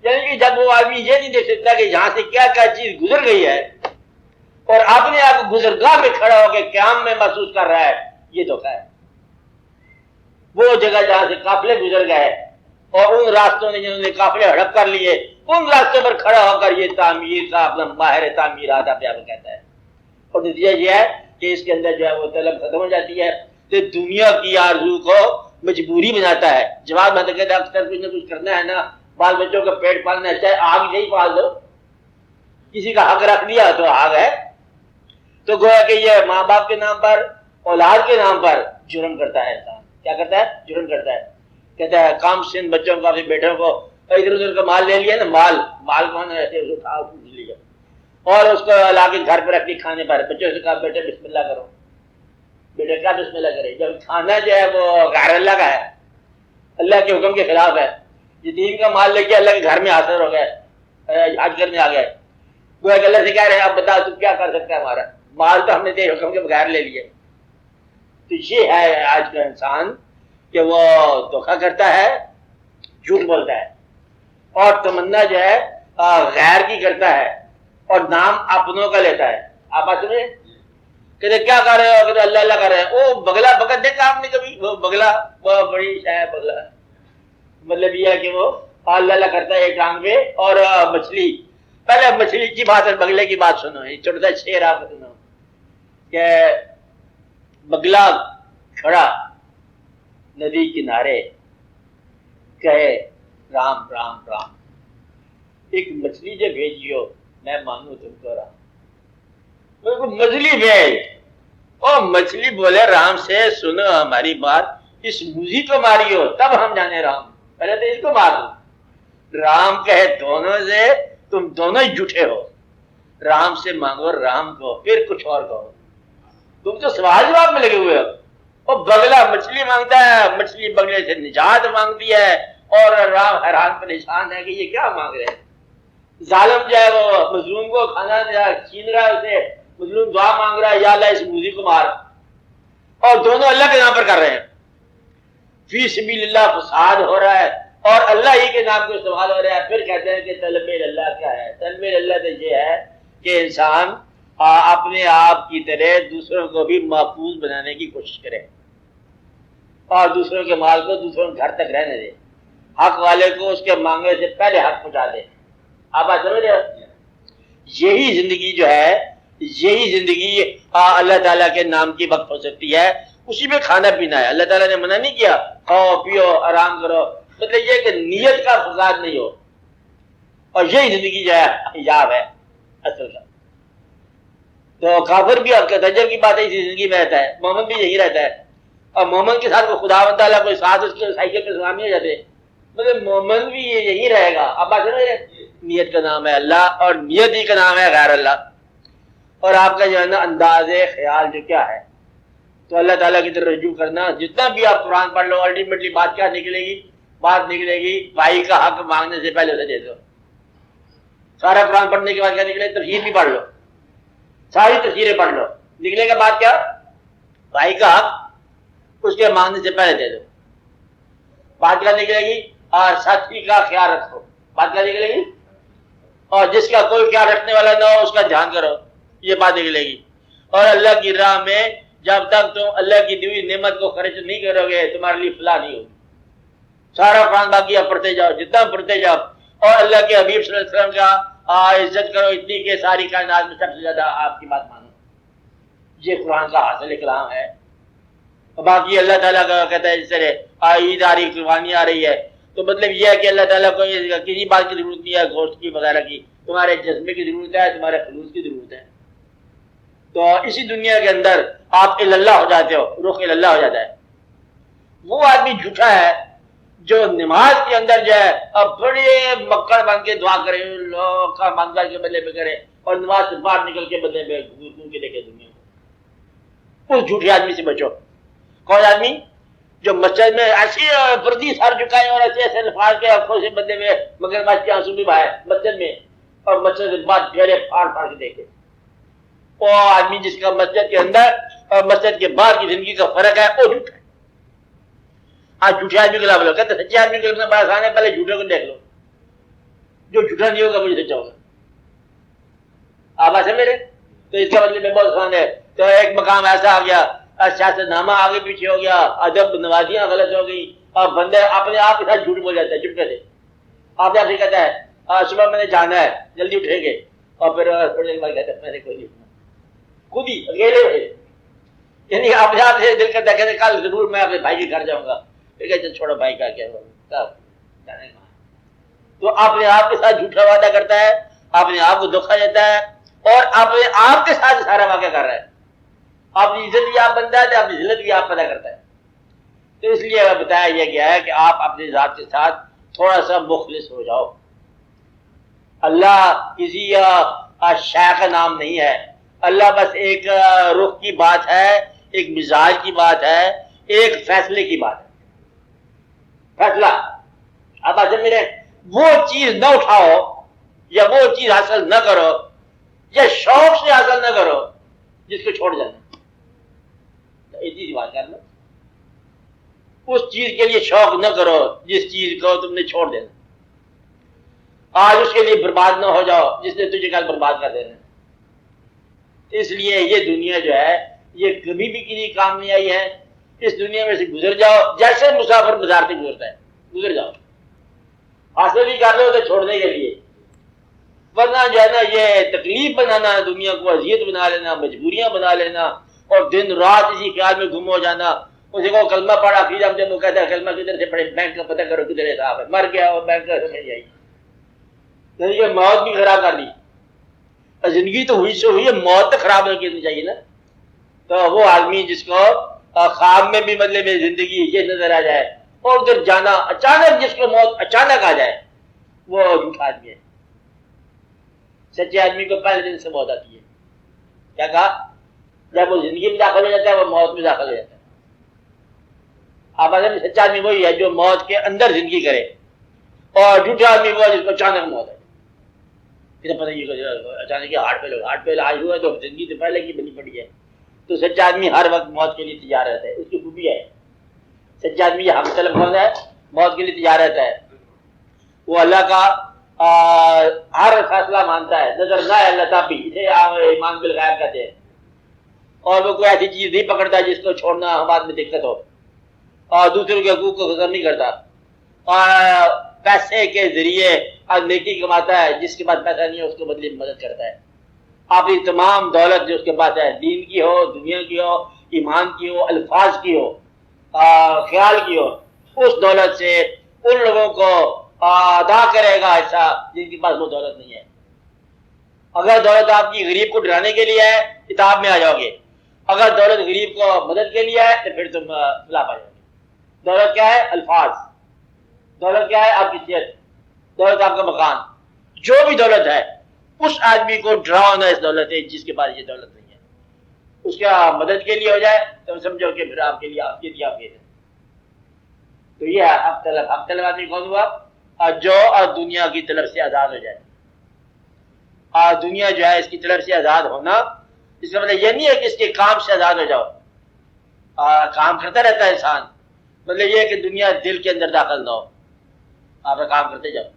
یعنی کہ جب وہ آدمی یہ نہیں دیکھ سکتا کہ یہاں سے کیا کیا چیز گزر گئی ہے اور اپنے آپ کو گزرگاہ میں کھڑا ہو کے قیام میں محسوس کر رہا ہے، یہ دھوکہ ہے۔ وہ جگہ جہاں سے قافلے گزر گئے اور ان راستوں نے جنہوں نے قافلے ہڑپ کر لیے، ان راستوں پر کھڑا ہو کر یہ تعمیر کا اپنا ماہر تعمیرات اپنے آپ کو کہتا ہے، اور نتیجہ یہ ہے کہ اس کے اندر جو ہے وہ طلب ختم ہو جاتی ہے، تو دنیا کی آرزو کو مجبوری بناتا ہے۔ جواب میں تو کہتا ہے اکثر کچھ نہ کچھ کرنا ہے نا، بال بچوں کا پیٹ پالنا ہے، چاہے آگ نہیں پال دو، کسی کا حق رکھ دیا تو آگ ہے۔ تو گویا کہ یہ ماں باپ کے نام پر، اولاد کے نام پر جرم کرتا ہے انسان۔ کیا کرتا ہے؟ جرم کرتا ہے۔ کہتا ہے کام سن بچوں کو، اپنے بیٹوں کو ادھر ادھر کا مال لے لیا نا، مال کون ایسے اٹھا لیا اور اس کو لا کے گھر پہ رکھ کھانے پر، بچوں سے کہا بیٹے بسم اللہ کرو، بیٹے کیا بسم اللہ کرے، جب کھانا جو ہے وہ غیر اللہ کا ہے، اللہ کے حکم کے خلاف ہے، یہ دین کا مال لے کے اللہ کے گھر میں حاضر ہو گئے، حج کرنے آ گئے، گویا کہ اللہ سے کہہ رہے ہیں اب بتاؤ تو کیا کر سکتا ہے، ہمارا مال تو ہم نے تیرے حکم کے بغیر لے لیے۔ تو یہ ہے آج کا انسان کہ وہ دھوکہ کرتا ہے، جھوٹ بولتا ہے، اور تمنا جو ہے غیر کی کرتا ہے اور نام اپنوں کا لیتا ہے۔ آپ بات سمجھے؟ کہتے کیا کر رہے ہو؟ کہتے اللہ اللہ کر رہے ہیں۔ او بگلا بگت دیکھا آپ نے کبھی؟ وہ بگلا بہت بڑی شے بگلا، مطلب یہ ہے کہ وہ اللہ اللہ کرتا ہے ایک ٹانگ پہ، اور مچھلی، پہلے مچھلی کی بات اور بگلے کی بات سنو، یہ چھوٹا سا شعر آپ سنو کہ بگلا کھڑا ندی کنارے کہے رام رام رام، ایک مچھلی جو بھیجیو میں مانگوں تم کو رام۔ مچھلی بھیج، اور مچھلی بولے رام سے سنو ہماری بات، اس موزی کو ماریو تب ہم جانے رام، پہلے تو اس کو مار دو۔ رام کہے دونوں سے تم دونوں ہی جھوٹے ہو، رام سے مانگو رام کو پھر کچھ اور کہو، تم تو سوال جواب میں لگے ہوئے ہو۔ اور بگلا مچھلی مانگتا ہے، مچھلی بگلے سے نجات مانگتی ہے، اور رام حیران پریشان ہے کہ یہ کیا مانگ رہے ہیں۔ ظالم جو ہے وہ مظلوم کو کھانا چھین رہا ہے، اسے مظلوم دعا مانگ رہا ہے یا اللہ اس موزی کو مار، اور دونوں اللہ کے نام پر کر رہے ہیں۔ فی سبیل اللہ فساد ہو رہا ہے اور اللہ ہی کے نام کو استعمال ہو رہا ہے۔ پھر کہتے ہیں کہ طلب اللہ کیا ہے؟ طلب اللہ تو یہ ہے کہ انسان اپنے آپ کی طرح دوسروں کو بھی محفوظ بنانے کی کوشش کرے اور دوسروں کے مال کو دوسروں کے گھر تک رہنے دے، حق والے کو اس کے مانگنے سے پہلے حق پہنچا دے۔ آپ بات سمجھ رہے ہو؟ یہی زندگی جو ہے، یہی زندگی اللہ تعالیٰ کے نام کی وقت ہو سکتی ہے، اسی میں کھانا پینا ہے۔ اللہ تعالیٰ نے منع نہیں کیا کھاؤ پیو آرام کرو، مطلب یہ کہ نیت کا فساد نہیں ہو، اور یہی زندگی جو ہے حجاب ہے اصل کا۔ تو کافر بھی تجر کی بات ہے، اسی زندگی میں رہتا ہے، مومن بھی یہی رہتا ہے، اور مومن کے ساتھ خدا و تعالیٰ کو ساتھ اس کے سائیکل پہ سلام نہیں ہو جاتے، مطلب مومن بھی یہی رہے گا۔ اب بات سمجھ رہے ہیں؟ نیت کا نام ہے اللہ اور نیت ہی کا نام ہے غیر اللہ، اور آپ کا جو ہے نا انداز خیال جو کیا ہے، تو اللہ تعالیٰ کی طرف رجوع کرنا۔ جتنا بھی آپ قرآن پڑھ لو الٹیمیٹلی بات کیا نکلے گی؟ بات نکلے گی بھائی کا حق مانگنے سے پہلے اسے دے دو۔ سارا قرآن پڑھنے کے بعد کیا نکلے؟ تفسیر بھی پڑھ لو، ساری تفسیریں پڑھ لو، نکلے گا بات کیا؟ بھائی کا حق اس کے مانگنے سے پہلے دے دو۔ بات کیا نکلے گی؟ اور ساتھی کا خیال رکھو، بات کیا نکلے گی؟ اور جس کا کوئی خیال رکھنے والا نہ ہو اس کا دھیان کرو، یہ بات نکلے گی۔ اور اللہ کی راہ میں جب تک تم اللہ کی دی ہوئی نعمت کو خرچ نہیں کرو گے تمہارے لیے فلاح نہیں ہوگی۔ سارا قرآن باقی آپ پڑھتے جاؤ، جتنا پڑھتے جاؤ، اور اللہ کے حبیب صلی اللہ علیہ وسلم کا عزت کرو اتنی کہ ساری کائنات میں سب سے زیادہ آپ کی بات مانو، یہ قرآن کا حاصل کلام ہے۔ باقی اللہ تعالیٰ کا کہتا ہے جس طرح عید آ رہی، قربانی آ رہی ہے، تو مطلب یہ ہے کہ اللہ تعالیٰ کو کسی بات کی ضرورت نہیں ہے، گوشت کی وغیرہ کی، تمہارے جذبے کی ضرورت ہے، تمہارے خلوص کی ضرورت ہے۔ تو اسی دنیا کے اندر آپ اللہ ہو جاتے ہو، رخ اللہ ہو جاتا ہے۔ وہ آدمی جھوٹا ہے جو نماز کے اندر جو ہے اب بڑے مکڑ بن کے دعا کرے، لوگ کا منظر کے بدلے پہ کرے، اور نماز سے باہر نکل کے بدلے پہ گھوم کے دیکھے دنیا کو۔ اس جھوٹے آدمی سے بچو۔ کون آدمی؟ جو مسجد میں ایسی فردی سر جھکائے اور ایسے ایسے الفاظ کے آنکھوں سے بدلے میں مگر مچ کے آنسو بھی بہائے مسجد میں، اور مسجد کے بعد ڈھیرے پھاڑ پھاڑ کے دیکھے۔ وہ آدمی جس کا مسجد کے اندر اور مسجد کے باہر کی زندگی کا فرق ہے، وہ جھوٹا ہے۔ آج جھوٹے آدمی کے خلاف لوگ کہتے ہیں سچے آدمی کے لیے بڑا آسان ہے، پہلے جھوٹے کو دیکھ لو۔ جو جھوٹا نہیں ہوگا مجھے سچا ہوگا. آپ ایسے میرے تو اس کا مطلب میں بہت خان ہے. تو ایک مقام ایسا آ گیا، سیاست نامہ آگے پیچھے ہو گیا، ادب نوازیاں غلط ہو گئی، اور بندے اپنے آپ کے ساتھ جھوٹ بول جاتا ہے چپکے سے. آپ سے کہتا ہے صبح میں نے جانا ہے، جلدی اٹھیں گے، اور پھر تھوڑی دیر بعد کہتا ہے میں نے کوئی نہیں اٹھنا، خود ہی اکیلے ہوئے. یعنی آپ سے دل کرتا ہے کہ کل ضرور میں اپنے بھائی کے گھر جاؤں گا، پھر چھوڑو بھائی کا کیا جانے گا. تو اپنے آپ کے ساتھ جھوٹا وعدہ کرتا ہے، اپنے آپ کو دھوکہ دیتا ہے، اور اپنے آپ کے ساتھ سارا واقعہ کر رہا ہے. اپنی عزت بھی آپ بنتا ہے تو اپنی ذلت بھی آپ پیدا کرتا ہے. تو اس لیے بتایا یہ گیا ہے کہ آپ اپنی ذات کے ساتھ تھوڑا سا مخلص ہو جاؤ. اللہ کسی شے کا نام نہیں ہے، اللہ بس ایک رخ کی بات ہے، ایک مزاج کی بات ہے، ایک فیصلے کی بات ہے. فیصلہ اب ایسے میرے وہ چیز نہ اٹھاؤ، یا وہ چیز حاصل نہ کرو، یا شوق سے حاصل نہ کرو جس کو چھوڑ جانا. ایسی سی بات کرنا، اس چیز کے لیے شوق نہ کرو جس چیز کو تم نے چھوڑ دینا. آج اس کے لیے برباد نہ ہو جاؤ جس نے تجھے کل برباد کر دینا. اس لیے یہ دنیا جو ہے یہ کبھی بھی کسی کام نہیں آئی ہے. اس دنیا میں سے گزر جاؤ جیسے مسافر بازار سے گزرتا ہے، گزر جاؤ. حاصل بھی کر لو تو چھوڑنے کے لیے، ورنہ جو ہے نا یہ تکلیف بنانا، دنیا کو اذیت بنا لینا، مجبوریاں بنا لینا، اور دن رات اسی خیال میں گم ہو جانا. اسی کو کلمہ پڑھا، پھر ہم جب وہ کہتا ہے کلمہ کدھر سے پڑھے، بینک کا پتہ کرو کدھر ہے صاحب ہے، مر گیا وہ بینک کا سمجھ آئی. یہ موت بھی خراب کر دی. زندگی تو ہوئی سے ہوئی ہے، موت تو خراب نہیں کرنی چاہیے نا. تو وہ آدمی جس کو خواب میں بھی مطلب زندگی یہ نظر آ جائے اور ادھر جانا اچانک، جس کو موت اچانک آ جائے، وہ جھوٹا آدمی ہے. سچے آدمی کو پہلے دن سے موت آتی ہے. کیا کہا؟ جب وہ زندگی میں داخل ہو جاتا ہے وہ موت میں داخل ہو جاتا ہے. آپ سچا آدمی وہی ہے جو موت کے اندر زندگی کرے، اور جھوٹا آدمی وہ جس کو اچانک موت ہے. پتہ یہ اچانک ہارٹ فیل آج ہوا ہے تو زندگی سے پہلے کی بنی پڑی ہے. تو سچا آدمی ہر وقت موت کے لیے تیار رہتا ہے. اس کی خوبی ہے سچا آدمی یہ حق طلب ہوتا ہے، موت کے لیے تیار رہتا ہے. وہ اللہ کا ہر فیصلہ مانتا ہے، نظر نہ ہے اللہ تعالی، اسے ایمان بالغیب کہتے ہیں. اور وہ کوئی ایسی چیز نہیں پکڑتا جس کو چھوڑنا بعد میں دقت ہو، اور دوسروں کے حقوق کو ختم نہیں کرتا. اور پیسے کے ذریعے نیکی کماتا ہے، جس کے پاس پیسہ نہیں ہے اس کو بدلے میں مدد کرتا ہے. اپنی تمام دولت جو اس کے پاس ہے، دین کی ہو، دنیا کی ہو، ایمان کی ہو، الفاظ کی ہو، خیال کی ہو، اس دولت سے ان لوگوں کو ادا کرے گا ایسا جن کے پاس وہ دولت نہیں ہے. اگر دولت آپ کی غریب کو ڈرانے کے لیے ہے کتاب میں آ جاؤ گے، اگر دولت غریب کو مدد کے لیے ہے تو پھر تم خلاف آ جاؤ گے. دولت کیا ہے؟ الفاظ. دولت کیا ہے؟ آپ کی صحت. دولت آپ کا مکان. جو بھی دولت ہے اس آدمی کو ڈراؤ نہ اس دولت ہے جس کے پاس یہ دولت نہیں ہے. اس کا مدد کے لیے ہو جائے تو سمجھو کہ پھر آپ کے لیے آپ کے لیے. تو یہ ہے حق طلب. حق طلب آدمی کون ہوا؟ جو دنیا کی طلب سے آزاد ہو جائے. دنیا جو ہے اس کی طلب سے آزاد ہونا، اس کا مطلب یہ نہیں ہے کہ اس کے کام سے آزاد ہو جاؤ. کام کرتا رہتا ہے انسان، مطلب یہ ہے کہ دنیا دل کے اندر داخل نہ ہو، آپ کا کام کرتے جاؤ.